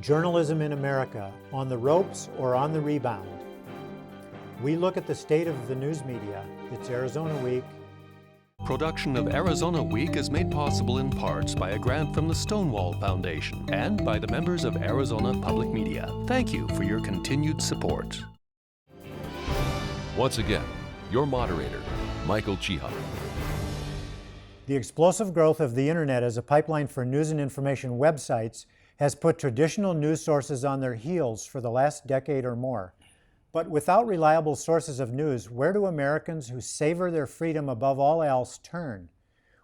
Journalism in America, on the ropes or on the rebound? We look at the state of the news media. It's Arizona Week. Production of Arizona Week is made possible in parts by a grant from the Stonewall Foundation and by the members of Arizona Public Media. Thank you for your continued support. Once again, your moderator, Michael Chiha. The explosive growth of the internet as a pipeline for news and information websites has put traditional news sources on their heels for the last decade or more. But without reliable sources of news, where do Americans who savor their freedom above all else turn?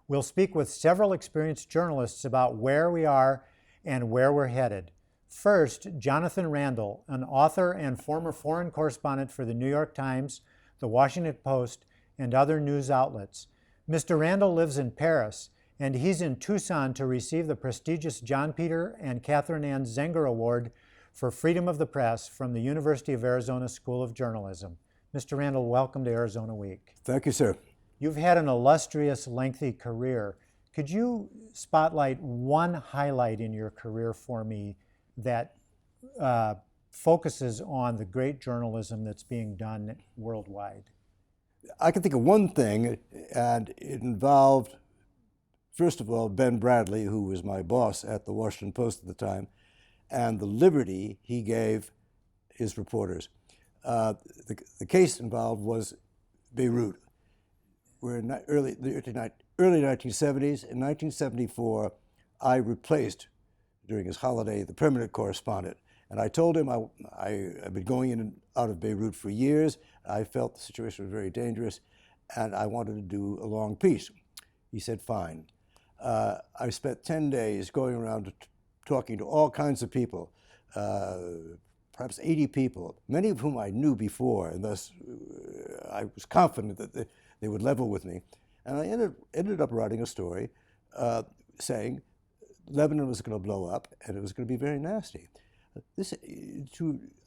We'll speak with several experienced journalists about where we are and where we're headed. First, Jonathan Randal, an author and former foreign correspondent for the New York Times, the Washington Post, and other news outlets. Mr. Randal lives in Paris, and he's in Tucson to receive the prestigious John Peter and Catherine Ann Zenger Award for Freedom of the Press from the University of Arizona School of Journalism. Mr. Randal, welcome to Arizona Week. Thank you, sir. You've had an illustrious, lengthy career. Could you spotlight one highlight in your career for me that focuses on the great journalism that's being done worldwide? I can think of one thing, and it involved, first of all, Ben Bradlee, who was my boss at the Washington Post at the time, and the liberty he gave his reporters. The case involved was Beirut. We're in the early 1970s. In 1974, I replaced, during his holiday, the permanent correspondent. And I told him I've been going in and out of Beirut for years. I felt the situation was very dangerous, and I wanted to do a long piece. He said, fine. I spent 10 days going around talking to all kinds of people, perhaps 80 people, many of whom I knew before, and thus I was confident that they would level with me. And I ended up writing a story saying Lebanon was going to blow up, and it was going to be very nasty.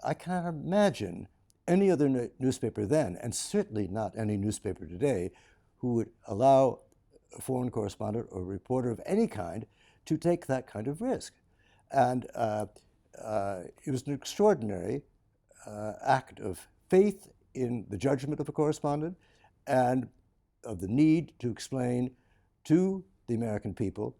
I can't imagine any other newspaper then, and certainly not any newspaper today, who would allow a foreign correspondent or reporter of any kind to take that kind of risk. And it was an extraordinary act of faith in the judgment of a correspondent and of the need to explain to the American people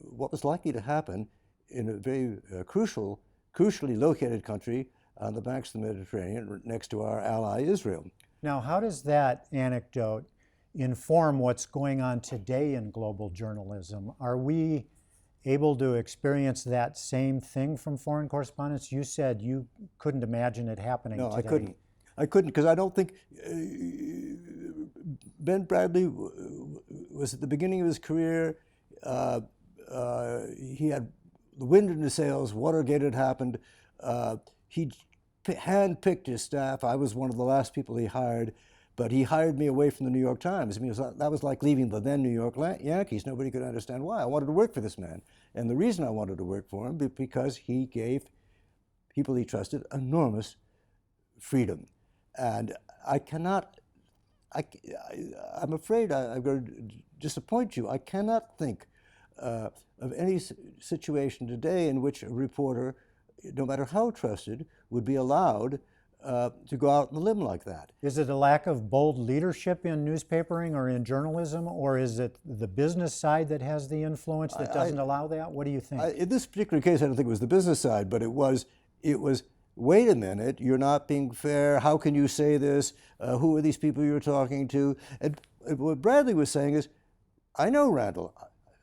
what was likely to happen in a very crucially located country on the banks of the Mediterranean next to our ally Israel. Now, how does that anecdote inform what's going on today in global journalism? Are we able to experience that same thing from foreign correspondents? You said you couldn't imagine it happening today. No, I couldn't, because I don't think Ben Bradlee was at the beginning of his career. He had the wind in his sails. Watergate had happened. He handpicked his staff. I was one of the last people he hired, but he hired me away from the New York Times. I mean, that was like leaving the then New York Yankees. Nobody could understand why. I wanted to work for this man. And the reason I wanted to work for him because he gave people he trusted enormous freedom. And I'm afraid I'm going to disappoint you. I cannot think of any situation today in which a reporter, no matter how trusted, would be allowed to go out on a limb like that. Is it a lack of bold leadership in newspapering or in journalism, or is it the business side that has the influence that doesn't allow that? What do you think? In this particular case, I don't think it was the business side, but it was, wait a minute, you're not being fair. How can you say this? Who are these people you're talking to? And what Bradlee was saying is, I know Randal.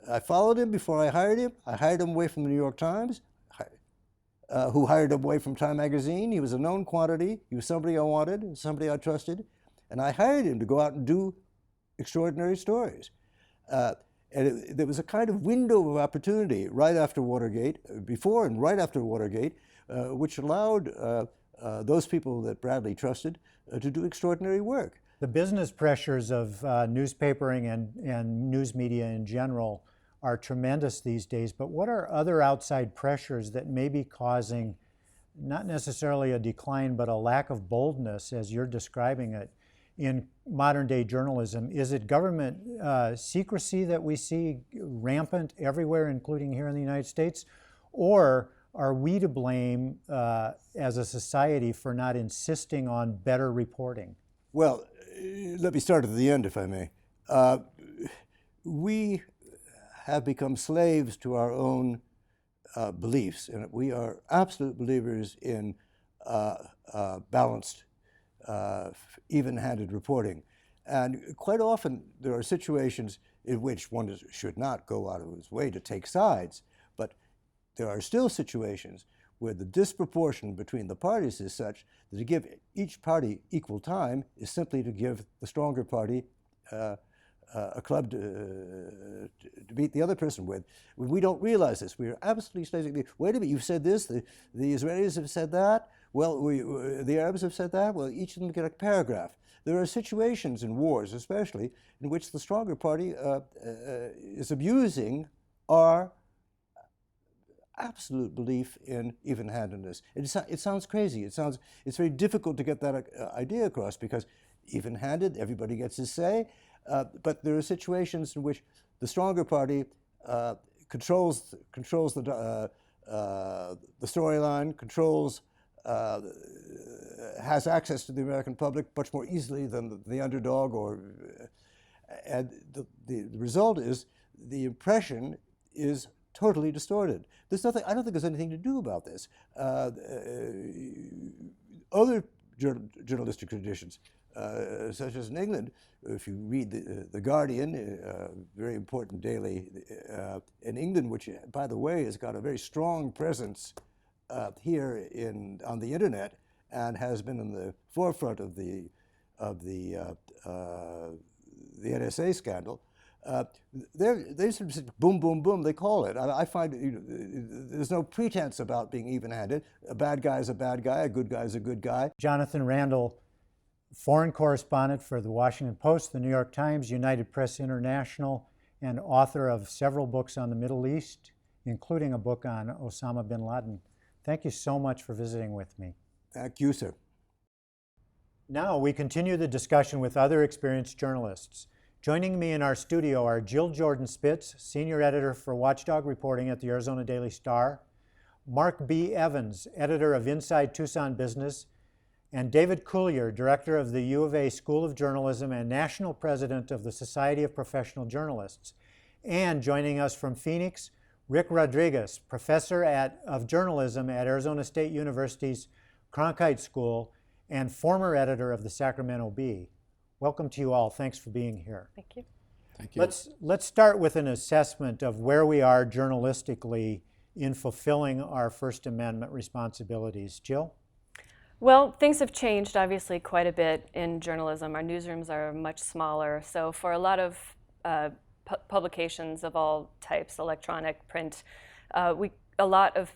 I followed him before I hired him. I hired him away from the New York Times, who hired him away from Time Magazine. He was a known quantity. He was somebody I wanted, somebody I trusted. And I hired him to go out and do extraordinary stories. There was a kind of window of opportunity right after Watergate, before and right after Watergate, which allowed those people that Bradlee trusted to do extraordinary work. The business pressures of newspapering and news media in general are tremendous these days, but what are other outside pressures that may be causing not necessarily a decline, but a lack of boldness, as you're describing it, in modern day journalism? Is it government secrecy that we see rampant everywhere, including here in the United States? Or are we to blame as a society for not insisting on better reporting? Well, let me start at the end, if I may. We have become slaves to our own beliefs, and we are absolute believers in balanced, even-handed reporting. And quite often there are situations in which one should not go out of his way to take sides, but there are still situations where the disproportion between the parties is such that to give each party equal time is simply to give the stronger party a club to beat the other person with. We don't realize this. We are absolutely slaves. Wait a minute, you've said this, the Israelis have said that, well, the Arabs have said that, well, each of them get a paragraph. There are situations in wars, especially, in which the stronger party is abusing our absolute belief in even-handedness. It sounds crazy. It's very difficult to get that idea across because even-handed, everybody gets his say, but there are situations in which the stronger party controls the storyline, has access to the American public much more easily than the underdog, and the result is the impression is totally distorted. There's nothing. I don't think there's anything to do about this. Other journalistic traditions, such as in England, if you read the Guardian, a very important daily in England, which, by the way, has got a very strong presence here on the internet and has been in the forefront of the NSA scandal. They sort of say, boom, boom, boom, they call it. I find there's no pretense about being even-handed. A bad guy is a bad guy, a good guy is a good guy. Jonathan Randal, foreign correspondent for the Washington Post, the New York Times, United Press International, and author of several books on the Middle East, including a book on Osama bin Laden. Thank you so much for visiting with me. Thank you, sir. Now we continue the discussion with other experienced journalists. Joining me in our studio are Jill Jordan-Spitz, Senior Editor for Watchdog Reporting at the Arizona Daily Star, Mark B. Evans, Editor of Inside Tucson Business, and David Coulier, Director of the U of A School of Journalism and National President of the Society of Professional Journalists. And joining us from Phoenix, Rick Rodriguez, Professor of Journalism at Arizona State University's Cronkite School and former editor of the Sacramento Bee. Welcome to you all. Thanks for being here. Thank you. Thank you. Let's start with an assessment of where we are journalistically in fulfilling our First Amendment responsibilities. Jill? Well, things have changed obviously quite a bit in journalism. Our newsrooms are much smaller, so for a lot of publications of all types, electronic, print, a lot of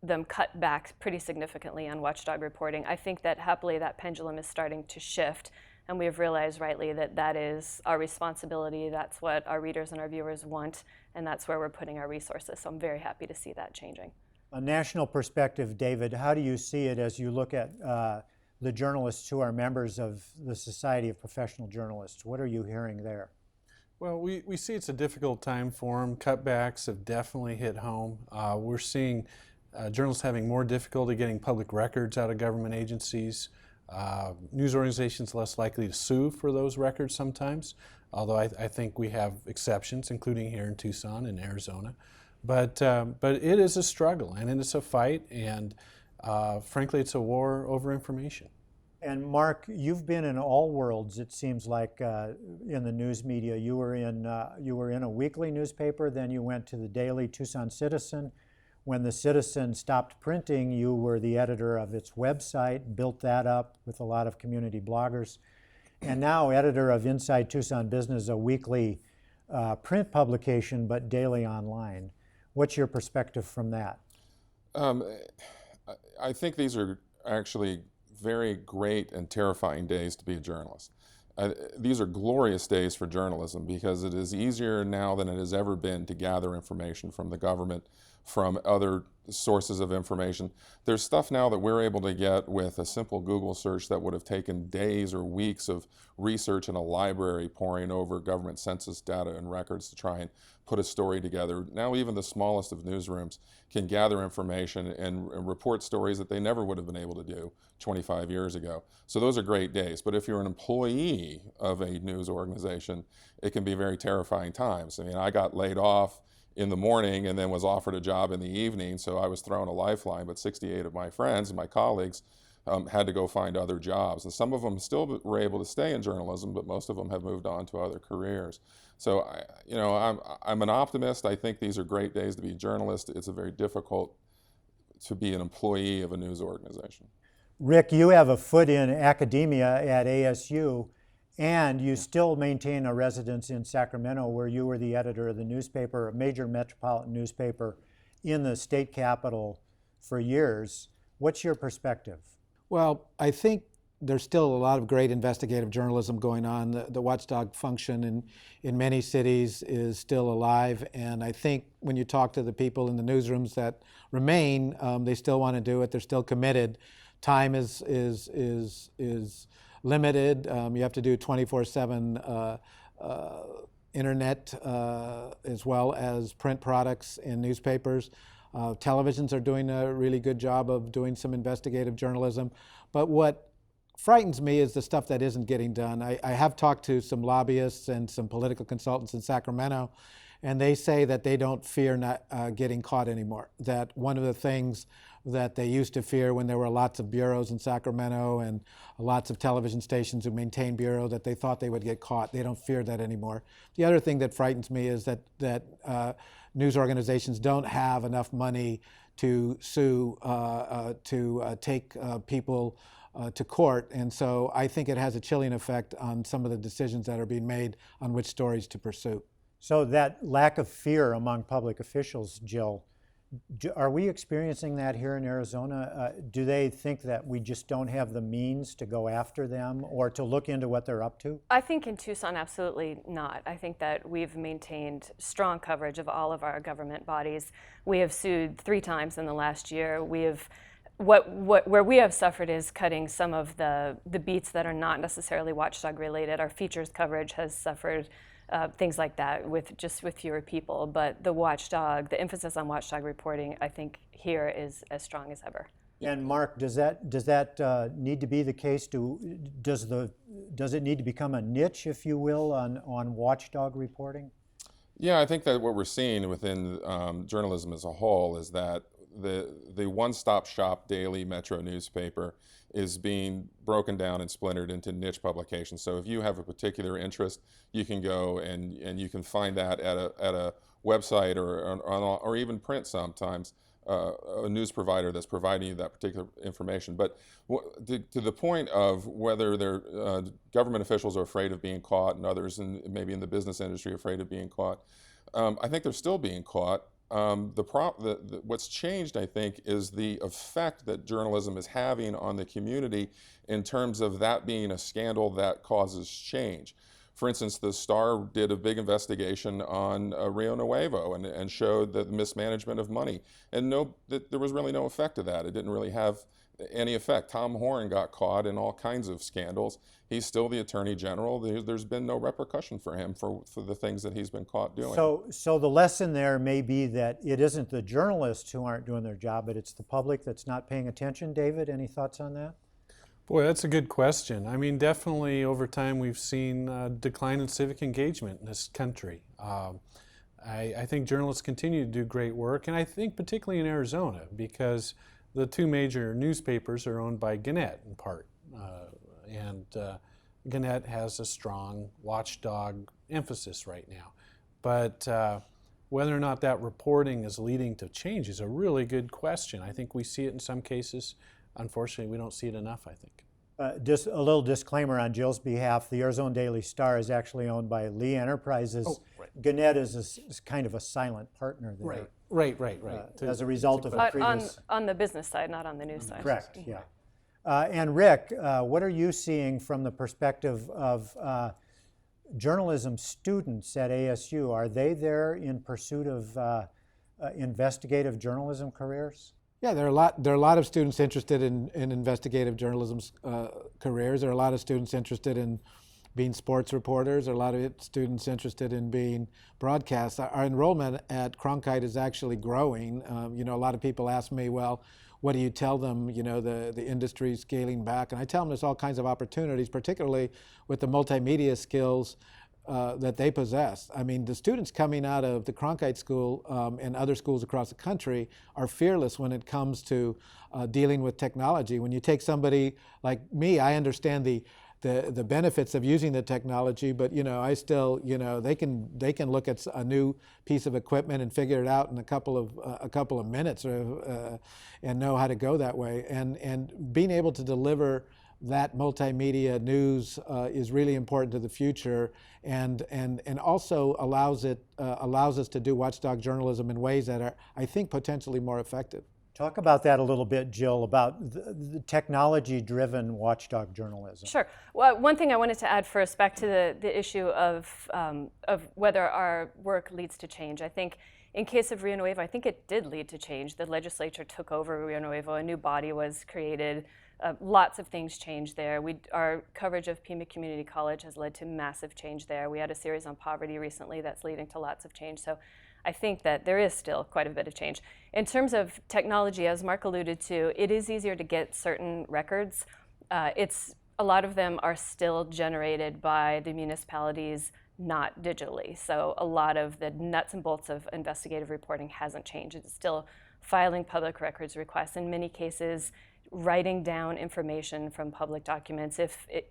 them cut back pretty significantly on watchdog reporting. I think that happily that pendulum is starting to shift, and we have realized rightly that that is our responsibility, that's what our readers and our viewers want, and that's where we're putting our resources. So I'm very happy to see that changing. A national perspective, David, how do you see it as you look at the journalists who are members of the Society of Professional Journalists? What are you hearing there? Well, we see it's a difficult time for them. Cutbacks have definitely hit home. We're seeing journalists having more difficulty getting public records out of government agencies. News organizations less likely to sue for those records sometimes, although I think we have exceptions, including here in Tucson and Arizona. But it is a struggle, and it's a fight, and frankly, it's a war over information. And Mark, you've been in all worlds, it seems like, in the news media. You were in a weekly newspaper, then you went to the daily Tucson Citizen. When the Citizen stopped printing, you were the editor of its website, built that up with a lot of community bloggers, and now editor of Inside Tucson Business, a weekly print publication, but daily online. What's your perspective from that? I think these are actually very great and terrifying days to be a journalist. These are glorious days for journalism because it is easier now than it has ever been to gather information from the government from other sources of information. There's stuff now that we're able to get with a simple Google search that would have taken days or weeks of research in a library poring over government census data and records to try and put a story together. Now even the smallest of newsrooms can gather information and report stories that they never would have been able to do 25 years ago. So those are great days. But if you're an employee of a news organization, it can be very terrifying times. I mean, I got laid off in the morning and then was offered a job in the evening, so I was thrown a lifeline, but 68 of my friends and my colleagues had to go find other jobs. And some of them still were able to stay in journalism, but most of them have moved on to other careers. So, I'm an optimist. I think these are great days to be a journalist. It's a very difficult to be an employee of a news organization. Rick, you have a foot in academia at ASU, and you still maintain a residence in Sacramento, where you were the editor of the newspaper, a major metropolitan newspaper in the state capital for years. What's your perspective? Well, I think there's still a lot of great investigative journalism going on. The watchdog function in many cities is still alive, and I think when you talk to the people in the newsrooms that remain, they still want to do it. They're still committed. Time is limited. You have to do 24/7 internet as well as print products and newspapers. Televisions are doing a really good job of doing some investigative journalism. But what frightens me is the stuff that isn't getting done. I have talked to some lobbyists and some political consultants in Sacramento, and they say that they don't fear not getting caught anymore. That one of the things that they used to fear when there were lots of bureaus in Sacramento and lots of television stations who maintain bureau, that they thought they would get caught. They don't fear that anymore. The other thing that frightens me is that news organizations don't have enough money to sue, to take people to court. And so I think it has a chilling effect on some of the decisions that are being made on which stories to pursue. So that lack of fear among public officials, Jill, are we experiencing that here in Arizona? Do they think that we just don't have the means to go after them or to look into what they're up to? I think in Tucson, absolutely not. I think that we've maintained strong coverage of all of our government bodies. We have sued 3 times in the last year. We have where we have suffered is cutting some of the beats that are not necessarily watchdog related. Our features coverage has suffered things like that with fewer people. But the emphasis on watchdog reporting, I think here is as strong as ever. And Mark, does that need to be the case? Does it need to become a niche, if you will, on watchdog reporting? Yeah, I think that what we're seeing within journalism as a whole is that the one-stop shop daily metro newspaper is being broken down and splintered into niche publications. So if you have a particular interest, you can go and you can find that at a website or even print sometimes, a news provider that's providing you that particular information. But to the point of whether government officials are afraid of being caught and others, maybe in the business industry, afraid of being caught, I think they're still being caught. What's changed, I think, is the effect that journalism is having on the community in terms of that being a scandal that causes change. For instance, the Star did a big investigation on Rio Nuevo and showed the mismanagement of money. And there was really no effect of that. It didn't really have any effect. Tom Horn got caught in all kinds of scandals. He's still the Attorney General. There's been no repercussion for him for the things that he's been caught doing. So the lesson there may be that it isn't the journalists who aren't doing their job, but it's the public that's not paying attention. David, any thoughts on that? Boy, that's a good question. I mean, definitely over time we've seen a decline in civic engagement in this country. I think journalists continue to do great work, and I think particularly in Arizona, because the 2 major newspapers are owned by Gannett in part. And Gannett has a strong watchdog emphasis right now. But whether or not that reporting is leading to change is a really good question. I think we see it in some cases. Unfortunately, we don't see it enough, I think. Just a little disclaimer on Jill's behalf. The Arizona Daily Star is actually owned by Lee Enterprises. Oh, right. Gannett is kind of a silent partner there. Right. As a result of a previous... On the business side, not on the news side. Correct, yeah. And Rick, what are you seeing from the perspective of journalism students at ASU? Are they there in pursuit of investigative journalism careers? Yeah, there are a lot of students interested in investigative journalism careers. There are a lot of students interested in being sports reporters. There are a lot of students interested in being broadcasts. Our enrollment at Cronkite is actually growing. A lot of people ask me, well, what do you tell them? The industry's scaling back, and I tell them there's all kinds of opportunities, particularly with the multimedia skills that they possess. I mean, the students coming out of the Cronkite School and other schools across the country are fearless when it comes to dealing with technology. When you take somebody like me, I understand the benefits of using the technology, but I still, they can look at a new piece of equipment and figure it out in a couple of minutes, and know how to go that way. And being able to deliver that multimedia news is really important to the future, and also allows us to do watchdog journalism in ways that are, I think, potentially more effective. Talk about that a little bit, Jill, about the technology-driven watchdog journalism. Sure. Well, one thing I wanted to add first, back to the issue of whether our work leads to change. I think in case of Rio Nuevo, I think it did lead to change. The legislature took over Rio Nuevo, a new body was created. Lots of things changed there. Our coverage of Pima Community College has led to massive change there. We had a series on poverty recently that's leading to lots of change. So I think that there is still quite a bit of change. In terms of technology, as Mark alluded to, it is easier to get certain records. A lot of them are still generated by the municipalities, not digitally. So a lot of the nuts and bolts of investigative reporting hasn't changed. It's still filing public records requests. In many cases, writing down information from public documents.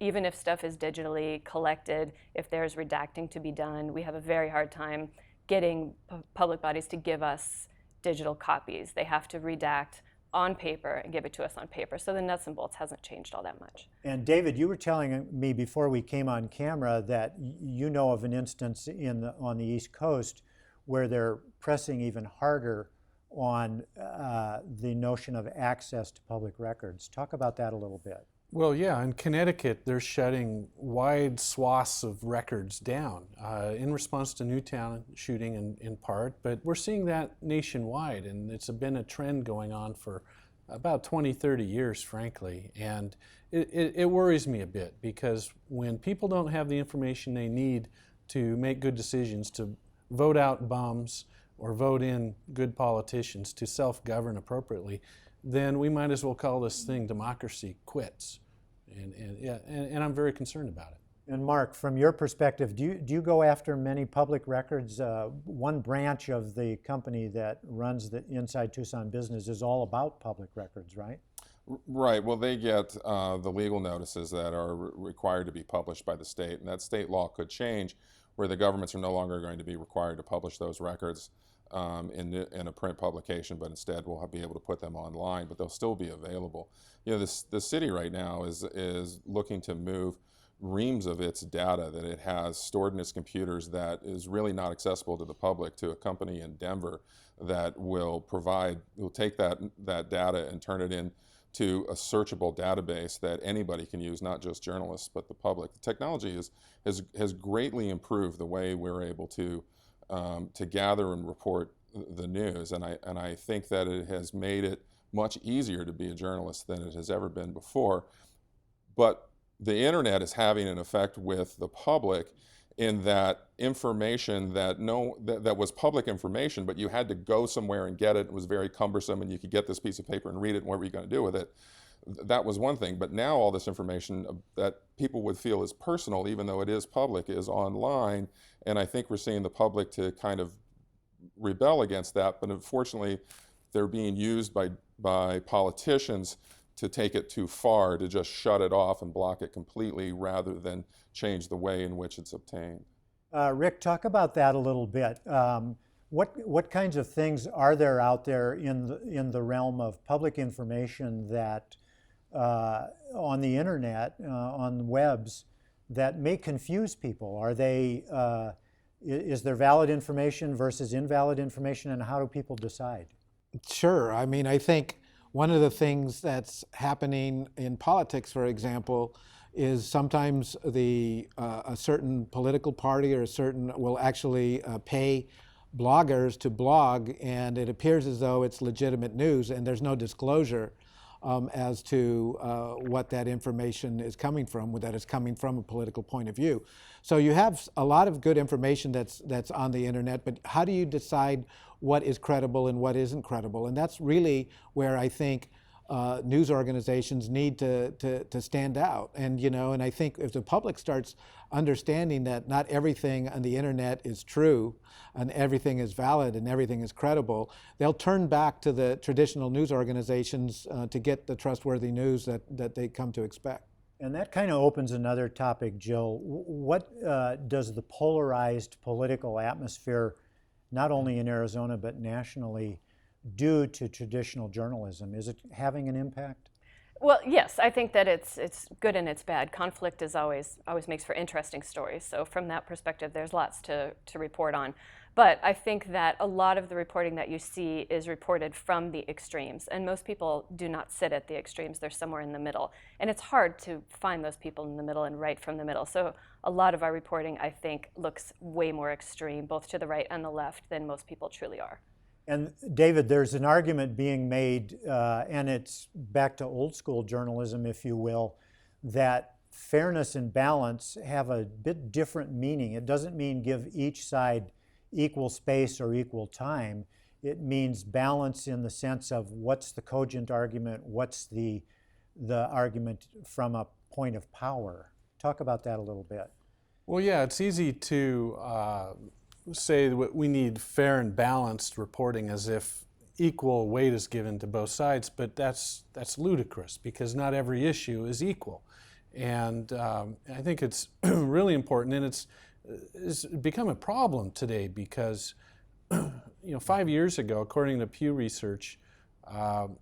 Even if stuff is digitally collected, if there's redacting to be done, we have a very hard time getting public bodies to give us digital copies. They have to redact on paper and give it to us on paper. So the nuts and bolts hasn't changed all that much. And David, you were telling me before we came on camera that you know of an instance on the East Coast where they're pressing even harder on the notion of access to public records. Talk about that a little bit. Well, yeah, in Connecticut, they're shutting wide swaths of records down in response to Newtown shooting in part, but we're seeing that nationwide, and it's been a trend going on for about 20, 30 years, frankly, and it worries me a bit, because when people don't have the information they need to make good decisions, to vote out bums or vote in good politicians, to self-govern appropriately, then we might as well call this thing democracy quits. And I'm very concerned about it. And Mark, from your perspective, do you go after many public records? One branch of the company that runs the Inside Tucson business is all about public records, right? Right. Well, they get the legal notices that are required to be published by the state, and that state law could change where the governments are no longer going to be required to publish those records in a print publication, but instead we'll be able to put them online, but they'll still be available. The city right now is looking to move reams of its data that it has stored in its computers that is really not accessible to the public, to a company in Denver that will take that data and turn it into a searchable database that anybody can use, not just journalists, but the public. The technology has greatly improved the way we're able to gather and report the news, and I think that it has made it much easier to be a journalist than it has ever been before. But the internet is having an effect with the public in that information that was public information, but you had to go somewhere and get it. It was very cumbersome, and you could get this piece of paper and read it, and what were you going to do with it? That was one thing. But now all this information that people would feel is personal, even though it is public, is online. And I think we're seeing the public to kind of rebel against that. But unfortunately, they're being used by politicians to take it too far, to just shut it off and block it completely rather than change the way in which it's obtained. Rick, talk about that a little bit. What kinds of things are there out there in the realm of public information that on the internet, on webs, that may confuse people? Are they, is there valid information versus invalid information, and how do people decide? Sure. I mean, I think one of the things that's happening in politics, for example, is sometimes a certain political party or will actually pay bloggers to blog, and it appears as though it's legitimate news, and there's no disclosure as to what that information is coming from, that it's coming from a political point of view. So you have a lot of good information that's on the internet, but how do you decide what is credible and what isn't credible? And that's really where I think news organizations need to stand out. And and I think if the public starts understanding that not everything on the internet is true and everything is valid and everything is credible, they'll turn back to the traditional news organizations to get the trustworthy news that they come to expect. And that kind of opens another topic, Jill. What does the polarized political atmosphere, not only in Arizona but nationally, do to traditional journalism? Is it having an impact? Well, yes, I think that it's good and it's bad. Conflict is always makes for interesting stories. So from that perspective, there's lots to report on. But I think that a lot of the reporting that you see is reported from the extremes, and most people do not sit at the extremes. They're somewhere in the middle, and it's hard to find those people in the middle and write from the middle. So a lot of our reporting, I think, looks way more extreme, both to the right and the left, than most people truly are. And David, there's an argument being made, and it's back to old school journalism, if you will, that fairness and balance have a bit different meaning. It doesn't mean give each side equal space or equal time. It means balance in the sense of what's the cogent argument, what's the argument from a point of power. Talk about that a little bit. Well, yeah, it's easy to say that we need fair and balanced reporting as if equal weight is given to both sides, but that's ludicrous, because not every issue is equal. And I think it's really important, and it's become a problem today because 5 years ago, according to Pew Research,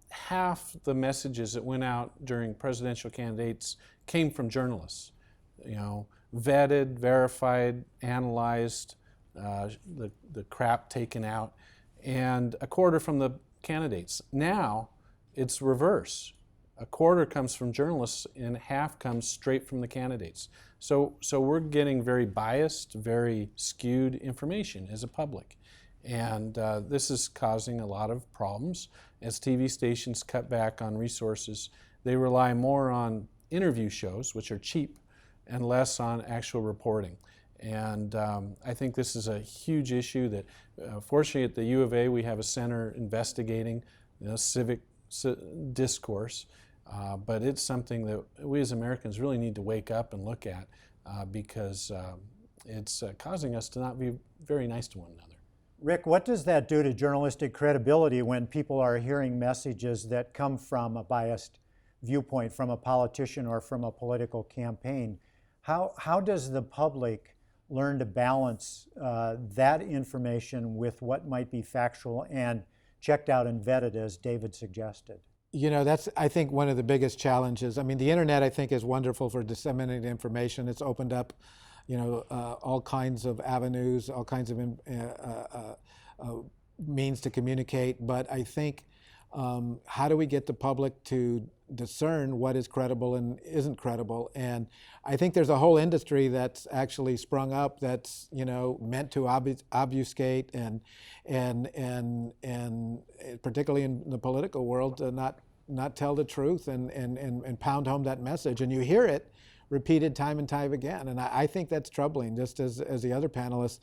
half the messages that went out during presidential candidates came from journalists. Vetted, verified, analyzed, the crap taken out, and a quarter from the candidates. Now it's reverse. A quarter comes from journalists and half comes straight from the candidates. So we're getting very biased, very skewed information as a public. And this is causing a lot of problems. As TV stations cut back on resources, they rely more on interview shows, which are cheap, and less on actual reporting. And I think this is a huge issue that, fortunately at the U of A, we have a center investigating civic discourse, but it's something that we as Americans really need to wake up and look at because it's causing us to not be very nice to one another. Rick, what does that do to journalistic credibility when people are hearing messages that come from a biased viewpoint, from a politician or from a political campaign? How does the public learn to balance that information with what might be factual and checked out and vetted, as David suggested? That's, I think, one of the biggest challenges. I mean, the internet, I think, is wonderful for disseminating information. It's opened up, all kinds of avenues, all kinds of means to communicate. But I think, how do we get the public to discern what is credible and isn't credible? And I think there's a whole industry that's actually sprung up that's meant to obfuscate and particularly in the political world to not tell the truth and pound home that message. And you hear it repeated time and time again. And I think that's troubling, just as the other panelists.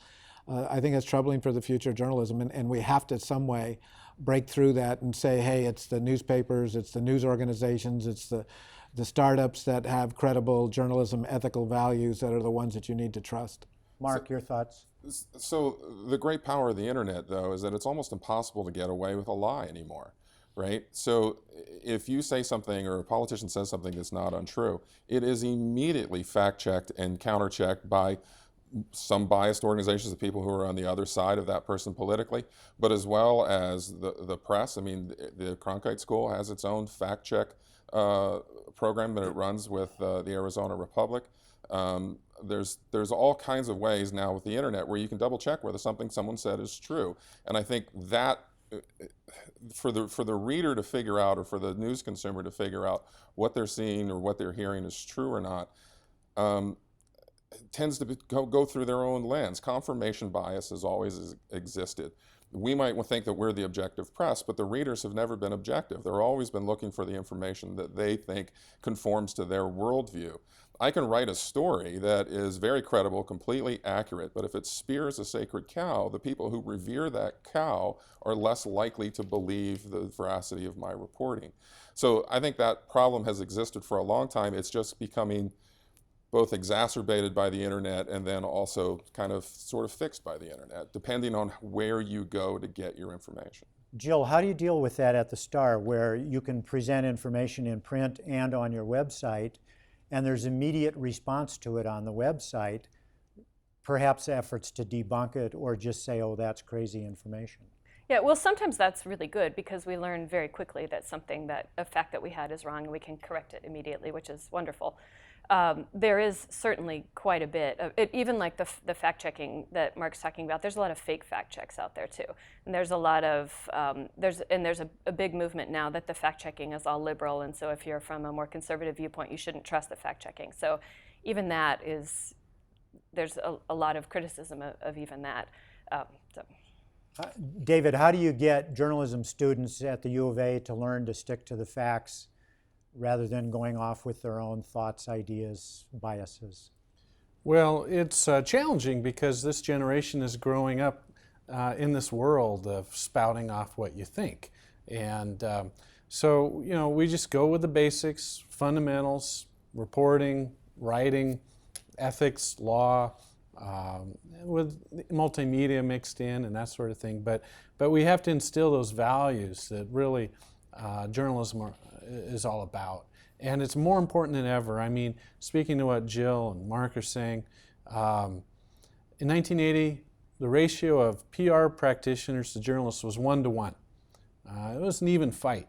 I think it's troubling for the future of journalism, and we have to some way break through that and say, hey, it's the newspapers, it's the news organizations, it's the startups that have credible journalism, ethical values that are the ones that you need to trust. Mark, your thoughts? So the great power of the internet, though, is that it's almost impossible to get away with a lie anymore, right? So if you say something or a politician says something that's not untrue, it is immediately fact-checked and counter-checked by some biased organizations of people who are on the other side of that person politically, but as well as the press. I mean, the Cronkite School has its own fact-check program that it runs with the Arizona Republic. There's all kinds of ways now with the internet where you can double-check whether something someone said is true. And I think that for the reader to figure out, or for the news consumer to figure out what they're seeing or what they're hearing is true or not, tends to go through their own lens. Confirmation bias has always existed. We might think that we're the objective press, but the readers have never been objective. They've always been looking for the information that they think conforms to their worldview. I can write a story that is very credible, completely accurate, but if it spears a sacred cow, the people who revere that cow are less likely to believe the veracity of my reporting. So I think that problem has existed for a long time. It's just becoming both exacerbated by the internet and then also kind of sort of fixed by the internet, depending on where you go to get your information. Jill, how do you deal with that at the Star, where you can present information in print and on your website, and there's immediate response to it on the website, perhaps efforts to debunk it or just say, oh, that's crazy information? Yeah, well, sometimes that's really good because we learn very quickly that a fact that we had is wrong, and we can correct it immediately, which is wonderful. There is certainly quite a bit of it, even like the fact checking that Mark's talking about. There's a lot of fake fact checks out there too, and there's a lot of there's a big movement now that the fact checking is all liberal, and so if you're from a more conservative viewpoint, you shouldn't trust the fact checking. So even that is there's a lot of criticism of even that. David, how do you get journalism students at the U of A to learn to stick to the facts rather than going off with their own thoughts, ideas, biases? Well, it's challenging because this generation is growing up in this world of spouting off what you think. And so, you know, we just go with the basics, fundamentals, reporting, writing, ethics, law, with multimedia mixed in and that sort of thing. But we have to instill those values that really journalism is all about. And it's more important than ever. I mean, speaking to what Jill and Mark are saying, in 1980, the ratio of PR practitioners to journalists was 1 to 1. It was an even fight.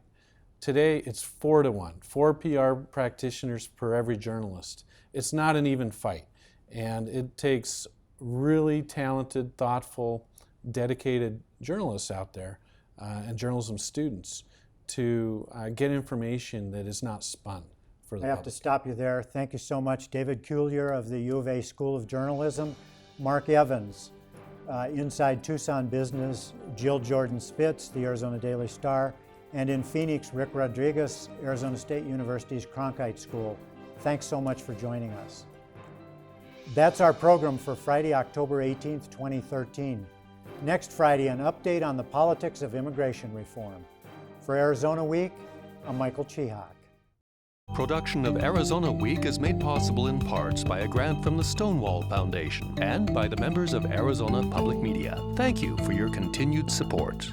Today, it's 4 to 1, 4 PR practitioners per every journalist. It's not an even fight. And it takes really talented, thoughtful, dedicated journalists out there and journalism students to get information that is not spun for the I have public. to stop you there. Thank you so much. David Cuellier of the U of A School of Journalism, Mark Evans, Inside Tucson Business, Jill Jordan Spitz, the Arizona Daily Star, and in Phoenix, Rick Rodriguez, Arizona State University's Cronkite School. Thanks so much for joining us. That's our program for Friday, October 18th, 2013. Next Friday, an update on the politics of immigration reform. For Arizona Week, I'm Michael Chihak. Production of Arizona Week is made possible in parts by a grant from the Stonewall Foundation and by the members of Arizona Public Media. Thank you for your continued support.